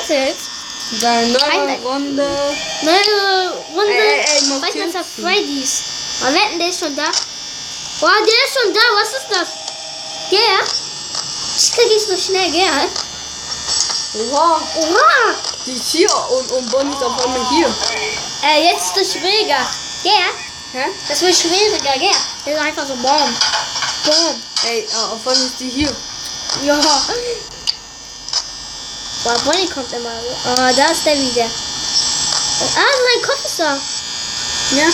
du jetzt? Neue Nein. Runde. Neue Runde. noch Five Nights at Kids. Freddy's. Aber wetten, der ist schon da. Boah, der ist schon da. Was ist das? Der? Ich krieg ich so schnell, gell? Oha, Oha! die ist hier und Bonnie ist auf einmal hier. Jetzt ist das schwieriger. Gell? Hä? Das wird schwieriger, gell? Der ist einfach so Bomb. Bomb. Ey, auf einmal ist die hier. Ja. Boah, Bonnie kommt immer. Oh, da ist der wieder. Sein Kopf ist da. Ja.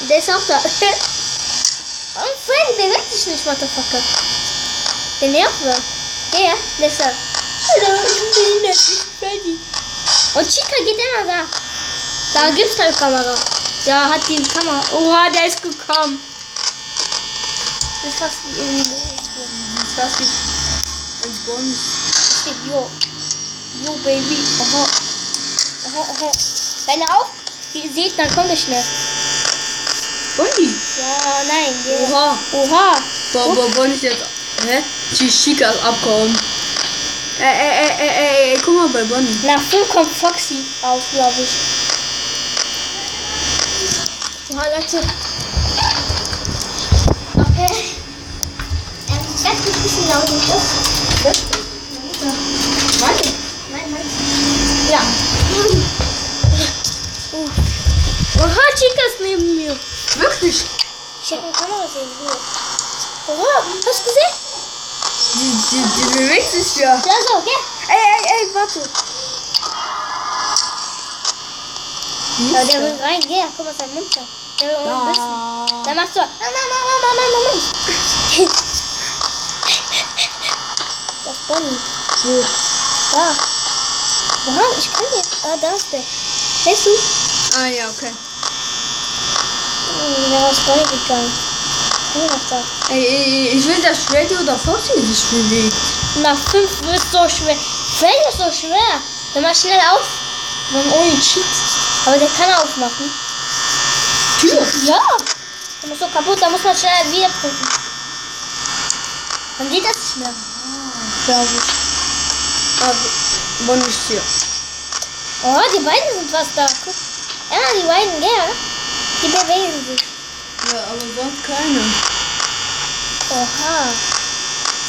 Der ist auch da. Und Freddy bewegt sich nicht, Motherfucker. Der nervt mir. Der ist da. Hallo, ich bin Freddy. Und Chica geht immer da. Da gibt's keine Kamera. Da hat die Kamera. Oha, der ist gekommen. Das ist fast wie irgendwie. Das ist ein Bonnie. Steht Jo. Jo, Baby. Aha. Aha, aha. Wenn ihr auch seht, dann kommt es schnell. Bonnie. Ja, nein. Der. Oha. Oha. Boah, Bonnie ist jetzt. Hä? Die Chica ist abgehauen. Ey, guck mal bei Bonnie. Nach 5 kommt Foxy auf, glaube ich. Oha, Leute. Okay. Ganz ein bisschen laut ist das. Warte. Nein. Ja. Oha, Chica ist neben mir. Wirklich? Ich hätte eine Kamera sehen. Oha, hast du gesehen? Die bewegt sich ja. Ja, so, okay. Ey, warte. Ja, der will rein, geh, guck mal seinen Mund da. Der will ein bisschen. Der macht so. Nein. Das ist Bonnie. Wo? Da. Oha, ich kann den. Da ist der. Weißt du? Ah, ja, okay. Der war aus Bonnie gegangen. Komm noch da. Ey, ich will, dass Freddy oder Foxy sich bewegt. Nach 5 wird es so schwer. Freddy ist so schwer. Der macht schnell auf. Ohne Cheats. Aber der kann aufmachen. Tür? Ja. Der muss so kaputt. Da muss man schnell wieder drücken. Dann geht das nicht mehr. Glaube ich. Ah, Bonnie ist hier. Oh, die beiden sind was da. Guck. Ja, die beiden, ja. Die bewegen sich. Ja, aber sonst keine. Oha.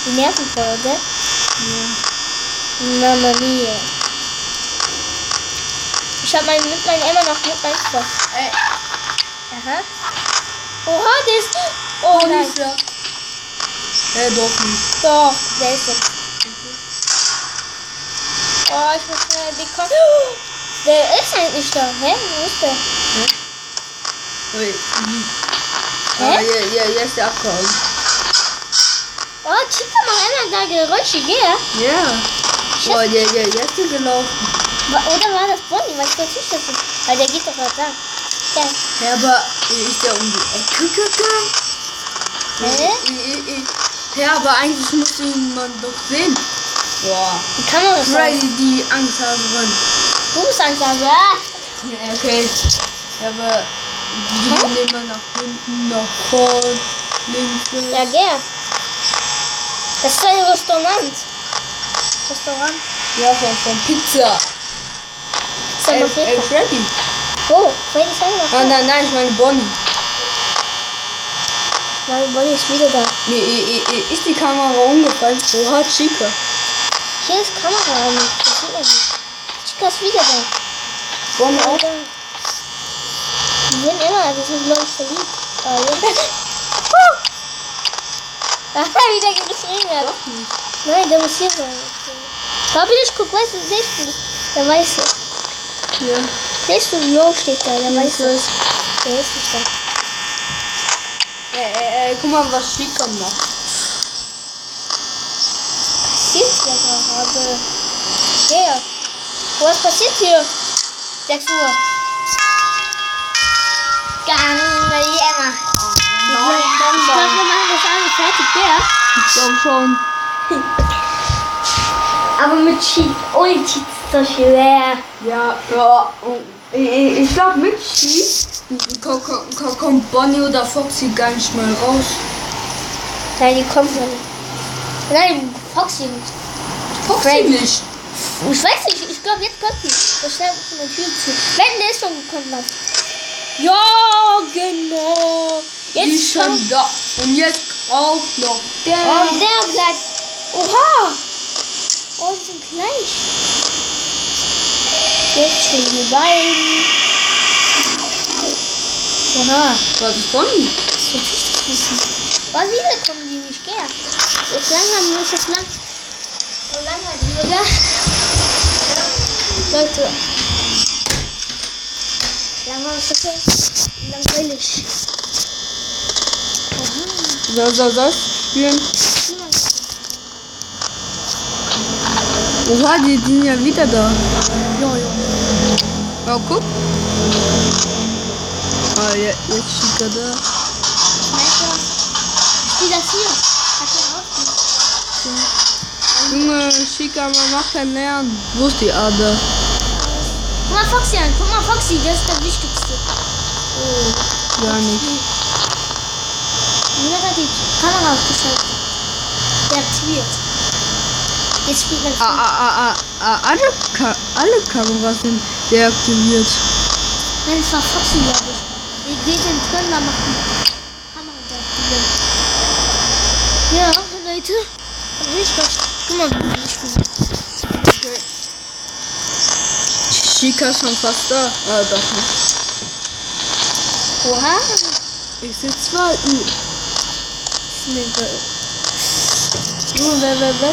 Die nerven voll, oder? Ja. Mama mia. Ich hab meinen Mitlein immer noch mit meinem Spaß. Ey, Aha. Oha, der ist. Oh Bonnie nein. ist ja. Doch nicht. Doch, der ist jetzt. Oh, ich muss schnell die kommen. Der ist eigentlich da. Hä? Wo ist der? Ey, wie? Hä? Ah, ja, ist der abgehauen. Oh, Chica macht immer da Geräusche, gell? Ja. Boah, jetzt ist der gelaufen. Oder war das Bonnie? Weil ich weiß nicht, das ist. Weil der geht doch gerade da. Ja. Ja, aber ist der um die Ecke gegangen? Hä? Ja, aber eigentlich muss ihn man doch sehen. Boah. Die Kamera ist Freddy, die Angsthaberin. Du bist Angst, aber. Ja, okay. Ja, aber die gehen immer nach hinten, nach vorn, links, rechts. Ja, gell. Das ist ein Restaurant. Ja, von Pizza. Ist da noch Pizza? Freddy. Oh, Freddy ist auch noch da. Nein, ich meine Bonnie. Weil Bonnie ist wieder da. Ist die Kamera umgefallen? Oha, Chica. Hier ist Kamera an. Das sieht man nicht. Chica ist wieder da. Bonnie auch? Die sind immer, die sind glaube ich verliebt. Da hat er wieder geschrien. Doch nicht. Nein, der muss hier sein. Papi, ich guck, weißt du, siehst du? Der Weiße. Ja. Siehst du, Jo steht da, der Weiße. Der ist nicht da. Guck mal, was Chica macht. Passiert hier gerade? Ja. Was passiert hier? 6 Uhr. Gang, wie immer. Ich glaube, wir machen das alles fertig, ja? Ich glaube schon. Aber mit Cheat, ohne Cheat ist so schwer. Ja. Ich glaube, mit Cheat kommt Bonnie oder Foxy gar nicht mal raus. Nein, die kommt noch nicht. Nein, Foxy nicht. Foxy Freddy. nicht. Ich weiß nicht, ich glaube, jetzt kommt die. So schnell von der Tür zu. Nein, der ist schon gekommen. Dann. Ja, genau. Die Jetzt ist schon da. Und jetzt auch noch der. Und der bleibt. Oha. Oh, die sind gleich. Jetzt stehen die beiden. Oha. Was ist Bonnie? Das wird richtig wissen. Oh, wieder kommen die nicht gern. Jetzt langsam muss das lang. So langweilig, oder? Leute. Langsam ist das so langweilig. Oha. So, spielen. Oha, die sind ja wieder da. Ja. Ja, guck. Ah, ja, jetzt steht er da. Ich spiel das hier. Hat er auch Junge, Chica, man macht kein Lernen. Wo ist die Ader? Guck mal Foxy an. Guck mal Foxy, das ist der wichtigste. Oh. Gar nicht. Niemand hat die Kamera ausgeschaltet. Deaktiviert. Jetzt spielt man. Alle Kameras sind deaktiviert. Nein, es war Foxy, glaube ich. Die geht in den Turm, da macht die Kamera deaktiviert. Ja, Leute. Ich weiß. Guck mal, wie ich spiele. Okay. Chica ist schon fast da. Ah, doch nicht. Oha. Ich sehe zwei.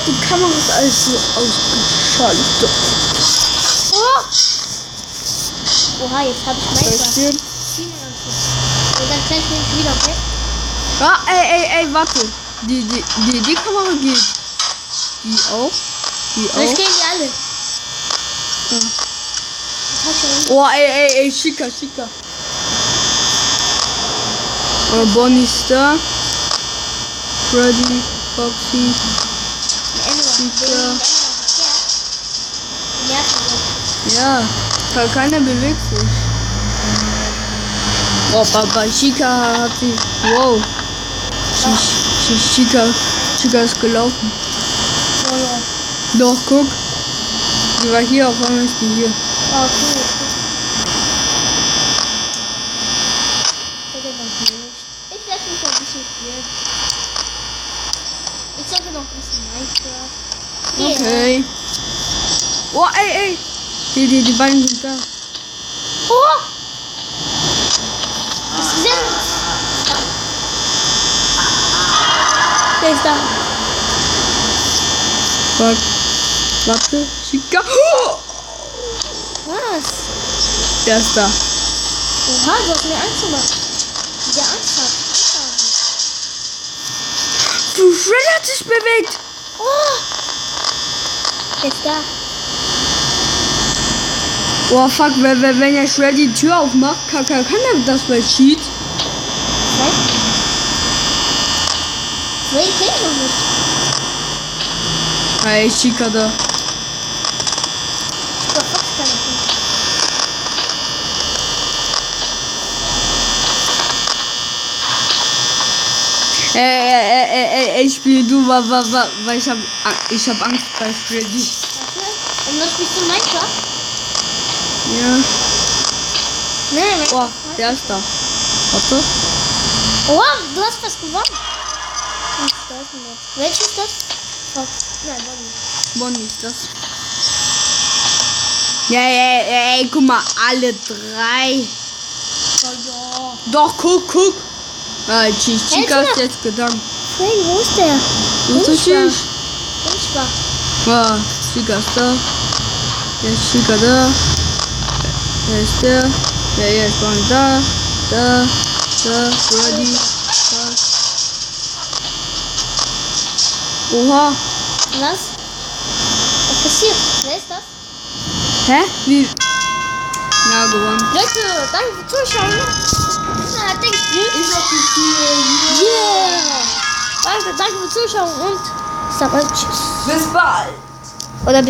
Die Kamera ist alles so ausgeschaltet. Oh. Oha, jetzt habe ich Minecraft. Spielen. Und dann gleich bin ich wieder, okay? Ah, ey, warte. Die Kamera geht. Die auch? Die Vielleicht auch? gehen die alle. Ja. Das hat schon. Oh, ey, Chica. Bonnie ist da. Freddy, Foxy. Chica. Ja, keiner bewegt sich. Oh, bei Chica hat sie. Wow. Chica ist gelaufen. Ja. Doch, guck. Die war hier, auf einmal ist die hier. Oh, cool. Ich lasse mich ein bisschen spielen. Ich zocke noch ein bisschen Minecraft. Okay. Oh, ey. Die beiden sind da. Oh! Was ist denn? Der ist da. Warte, Chica. Oh! Was? Der ist da. Oha, du hast mir Angst gemacht. Der Angst hat. Freddy hat sich bewegt. Oh! Der ist da. Oh fuck, wenn er Freddy die Tür aufmacht, kann er das bei Cheat? Nein. Nee, ich kenn ihn nicht. Hey, Chica da. Ich glaub, Fox kann ich nicht. Ich spiele du, weil ich hab Angst bei Freddy. Warte. Und dann spielst du Minecraft? Ja. Nee, Oh, der ist da. Warte. Oh, du hast was gewonnen. Was ist das denn jetzt? Welches ist das? Fox. Nein, Bonnie. Bonnie ist das. Ja, guck mal, alle drei. Oh ja. Doch, guck. Chica ist jetzt gedankt. Freddy, wo ist der? Wo ist der? Unschwach. Ja, Chica ist da. Jetzt ist Chica da. Da ist der. Ja, jetzt waren da. Da, Freddy. Da. Oha. Was? Was passiert? Wer ist das? Hä? Wie? Na, gewonnen. Leute, danke fürs Zuschauen. Na, denkst du? Ich hab die Yeah! Danke fürs Zuschauen und sag mal tschüss. Bis bald. Oder bis